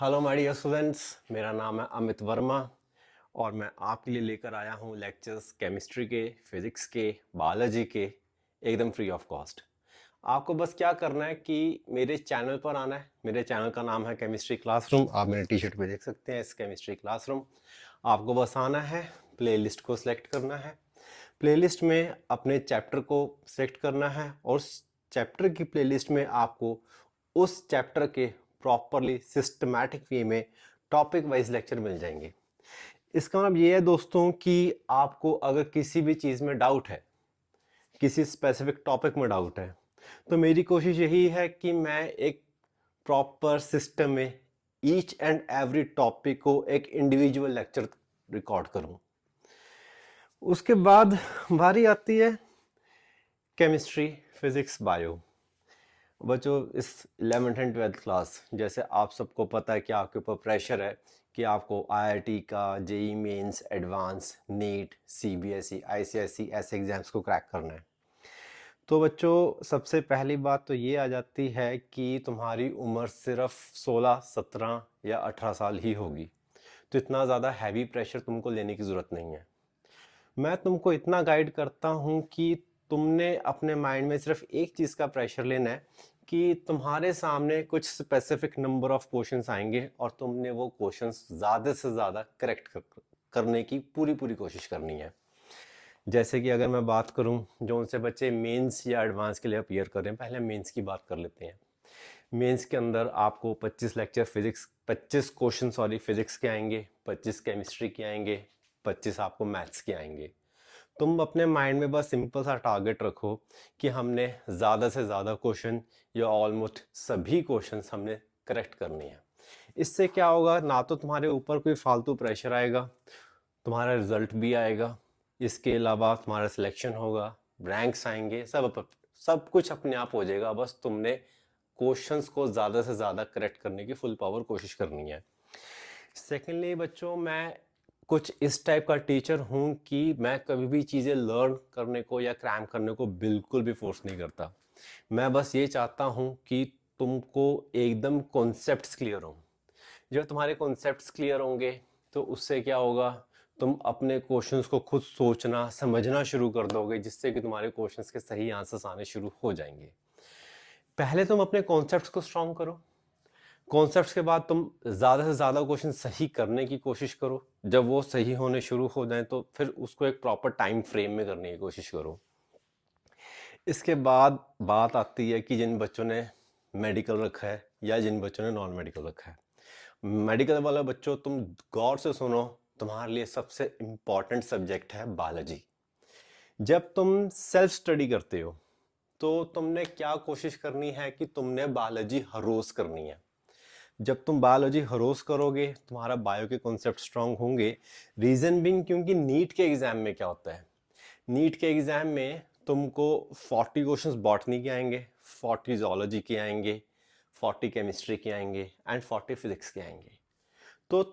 Hello my dear students, मेरा नाम है अमित वर्मा और मैं आपके लिए लेकर आया हूँ लेक्चर्स केमिस्ट्री के, फिजिक्स के, बायोलॉजी के एकदम फ्री ऑफ कॉस्ट। आपको बस क्या करना है कि मेरे चैनल पर आना है। मेरे चैनल का नाम है केमिस्ट्री क्लासरूम। आप मेरे टी शर्ट पे देख सकते हैं इस केमिस्ट्री क्लासरूम। आपको बस आना है, प्लेलिस्ट को सिलेक्ट करना है, प्लेलिस्ट में अपने चैप्टर को सिलेक्ट करना है और उस चैप्टर की प्लेलिस्ट में आपको उस चैप्टर के प्रॉपरली सिस्टमैटिक वे में टॉपिक वाइज लेक्चर मिल जाएंगे। इसका मतलब ये है दोस्तों कि आपको अगर किसी भी चीज़ में डाउट है, किसी स्पेसिफिक टॉपिक में डाउट है, तो मेरी कोशिश यही है कि मैं एक प्रॉपर सिस्टम में ईच एंड एवरी टॉपिक को एक इंडिविजुअल लेक्चर रिकॉर्ड करूं। उसके बाद बारी आती है केमिस्ट्री, फिजिक्स, बायो। बच्चों, इस 11th एंड 12th क्लास, जैसे आप सबको पता है कि आपके ऊपर प्रेशर है कि आपको आईआईटी का, JEE Mains, advance, NEET, CBSE, ICSE ऐसे एग्जाम्स को क्रैक करना है। तो बच्चों, सबसे पहली बात तो ये आ जाती है कि तुम्हारी उम्र सिर्फ 16, 17 या 18 साल ही होगी, तो इतना ज़्यादा हैवी प्रेशर तुमको लेने की ज़रूरत नहीं है। मैं तुमको इतना गाइड करता हूँ कि तुमने अपने माइंड में सिर्फ एक चीज़ का प्रेशर लेना है कि तुम्हारे सामने कुछ स्पेसिफिक नंबर ऑफ क्वेश्चंस आएंगे और तुमने वो क्वेश्चंस ज़्यादा से ज़्यादा करेक्ट करने की पूरी पूरी कोशिश करनी है। जैसे कि अगर मैं बात करूं, जो उनसे बच्चे मेंस या एडवांस के लिए अपीयर कर रहे हैं, पहले मेंस की बात कर लेते हैं। मेंस के अंदर आपको 25 lecture physics, 25 question sorry physics के आएंगे, 25 केमिस्ट्री के आएंगे, 25 आपको मैथ्स के आएंगे। तुम अपने माइंड में बस सिंपल सा टारगेट रखो कि हमने ज़्यादा से ज़्यादा क्वेश्चन या ऑलमोस्ट सभी क्वेश्चंस हमने करेक्ट करनी है। इससे क्या होगा, ना तो तुम्हारे ऊपर कोई फालतू प्रेशर आएगा, तुम्हारा रिजल्ट भी आएगा, इसके अलावा तुम्हारा सिलेक्शन होगा, रैंक्स आएंगे, सब कुछ अपने आप हो जाएगा। बस तुमने क्वेश्चंस को ज़्यादा से ज़्यादा करेक्ट करने की फुल पावर कोशिश करनी है। सेकेंडली बच्चों, मैं कुछ इस टाइप का टीचर हूँ कि मैं कभी भी चीज़ें लर्न करने को या क्रैम करने को बिल्कुल भी फोर्स नहीं करता। मैं बस ये चाहता हूँ कि तुमको एकदम कॉन्सेप्ट्स क्लियर हो। जब तुम्हारे कॉन्सेप्ट्स क्लियर होंगे तो उससे क्या होगा, तुम अपने क्वेश्चंस को खुद सोचना समझना शुरू कर दोगे, जिससे कि तुम्हारे क्वेश्चंस के सही आंसर्स आने शुरू हो जाएंगे। पहले तुम अपने कॉन्सेप्ट्स को स्ट्रॉन्ग करो, कॉन्सेप्ट्स के बाद तुम ज़्यादा से ज़्यादा क्वेश्चन सही करने की कोशिश करो। जब वो सही होने शुरू हो जाए तो फिर उसको एक प्रॉपर टाइम फ्रेम में करने की कोशिश करो। इसके बाद बात आती है कि जिन बच्चों ने मेडिकल रखा है या जिन बच्चों ने नॉन मेडिकल रखा है। मेडिकल वाला बच्चों, तुम गौर से सुनो, तुम्हारे लिए सबसे इम्पॉर्टेंट सब्जेक्ट है बायोलॉजी। जब तुम सेल्फ स्टडी करते हो तो तुमने क्या कोशिश करनी है कि तुमने बायोलॉजी हर रोज करनी है। जब तुम बायोलॉजी हर रोज करोगे, तुम्हारा बायो के कॉन्सेप्ट स्ट्रांग होंगे। रीजन बिंग, क्योंकि नीट के एग्जाम में क्या होता है, नीट के एग्जाम में तुमको 40 क्वेश्चंस बॉटनी के आएंगे, 40 जोलॉजी के आएंगे, 40 केमिस्ट्री के आएंगे एंड 40 फिजिक्स के आएंगे। तो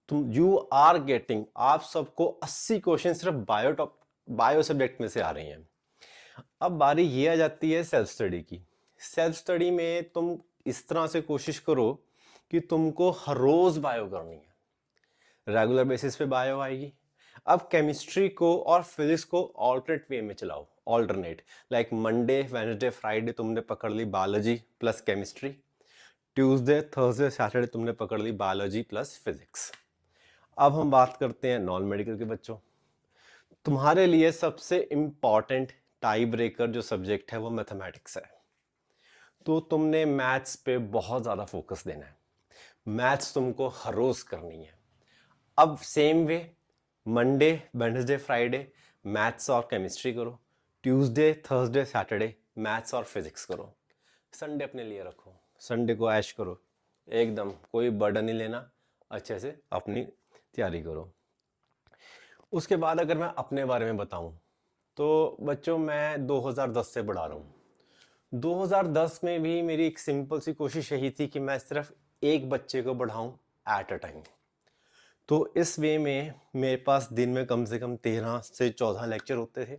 तुम यू आर गेटिंग, आप सबको 80 क्वेश्चन सिर्फ बायो सब्जेक्ट में से आ रही हैं। अब बारी ये आ जाती है सेल्फ स्टडी की। सेल्फ स्टडी में तुम इस तरह से कोशिश करो कि तुमको हर रोज बायो करनी है, रेगुलर बेसिस पे बायो आएगी। अब केमिस्ट्री को और फिजिक्स को ऑल्टरनेट वे में चलाओ, alternate, like Monday, Wednesday, Friday तुमने पकड़ ली biology plus chemistry, Tuesday, Thursday, Saturday तुमने पकड़ ली बायोलॉजी प्लस फिजिक्स। अब हम बात करते हैं नॉन मेडिकल के बच्चों। तुम्हारे लिए सबसे इंपॉर्टेंट टाई ब्रेकर जो सब्जेक्ट है वो मैथमेटिक्स है। तो तुमने मैथ्स पे बहुत ज़्यादा फोकस देना है, मैथ्स तुमको हर रोज करनी है। अब same way, Monday, Wednesday, Friday maths और केमिस्ट्री करो, ट्यूसडे, थर्सडे, सैटरडे मैथ्स और फिजिक्स करो। संडे अपने लिए रखो, संडे को ऐश करो, एकदम कोई बर्डन नहीं लेना, अच्छे से अपनी तैयारी करो। उसके बाद अगर मैं अपने बारे में बताऊं तो बच्चों, मैं 2010 से पढ़ा रहा हूँ। 2010 में भी मेरी एक सिंपल सी कोशिश यही थी कि मैं सिर्फ एक बच्चे को पढ़ाऊं एट अ टाइम। तो इस वे में मेरे पास दिन में कम से कम 13 से 14 लेक्चर होते थे,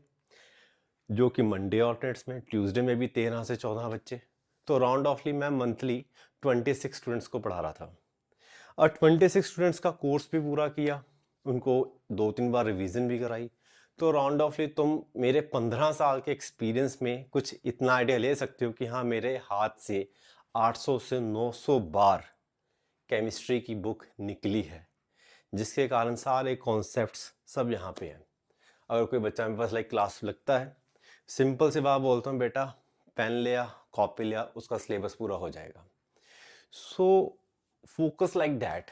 जो कि मंडे ऑल्टर्नेट्स में, ट्यूसडे में भी 13 से 14 बच्चे। तो राउंड ऑफली मैं मंथली 26 स्टूडेंट्स को पढ़ा रहा था। और 26 स्टूडेंट्स का कोर्स भी पूरा किया, उनको 2-3 बार रिवीजन भी कराई। तो राउंड ऑफली तुम मेरे 15 साल के एक्सपीरियंस में कुछ इतना आइडिया ले सकते हो कि हाँ, मेरे हाथ से 800 से 900 बार केमिस्ट्री की बुक निकली है, जिसके कारण सारे कॉन्सेप्ट्स सब यहाँ पे हैं। अगर कोई बच्चा मेरे पास लाइक क्लास लगता है, सिंपल सी बात बोलता हूँ, बेटा पेन लिया, कॉपी लिया, उसका सिलेबस पूरा हो जाएगा। So focus like that,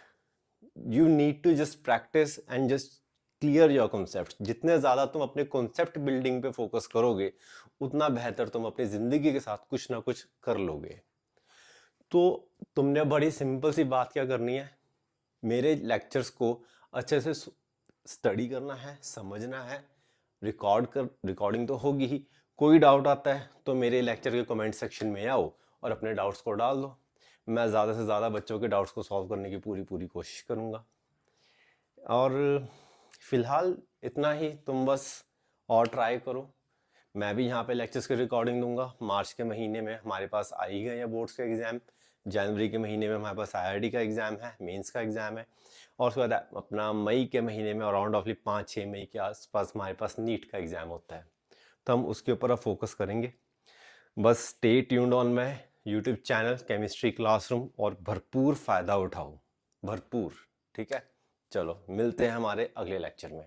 you need to just practice and just clear your concept. जितने ज़्यादा तुम अपने कॉन्सेप्ट बिल्डिंग पे फोकस करोगे, उतना बेहतर तुम अपनी ज़िंदगी के साथ कुछ ना कुछ कर लोगे। तो तुमने बड़ी सिंपल सी बात क्या करनी है, मेरे लेक्चर्स को अच्छे से स्टडी करना है, समझना है, रिकॉर्डिंग तो होगी ही। कोई डाउट आता है तो मेरे लेक्चर के कमेंट सेक्शन में आओ और अपने डाउट्स को डाल दो। मैं ज़्यादा से ज़्यादा बच्चों के डाउट्स को सॉल्व करने की पूरी कोशिश करूँगा। और फिलहाल इतना ही, तुम बस और ट्राई करो। मैं भी यहाँ पे लेक्चर्स की रिकॉर्डिंग दूंगा। मार्च के महीने में हमारे पास आ ही गए हैं बोर्ड्स के एग्ज़ाम। जनवरी के महीने में हमारे पास IIT का एग्ज़ाम है, मेंस का एग्ज़ाम है, और उसके बाद अपना मई के महीने में अराउंड ऑफली 5-6 मई के आसपास हमारे पास नीट का एग्ज़ाम होता है। तो हम उसके ऊपर अब फोकस करेंगे। बस stay tuned on my YouTube channel chemistry classroom और भरपूर फ़ायदा उठाओ, भरपूर। ठीक है, चलो मिलते हैं हमारे अगले लेक्चर में।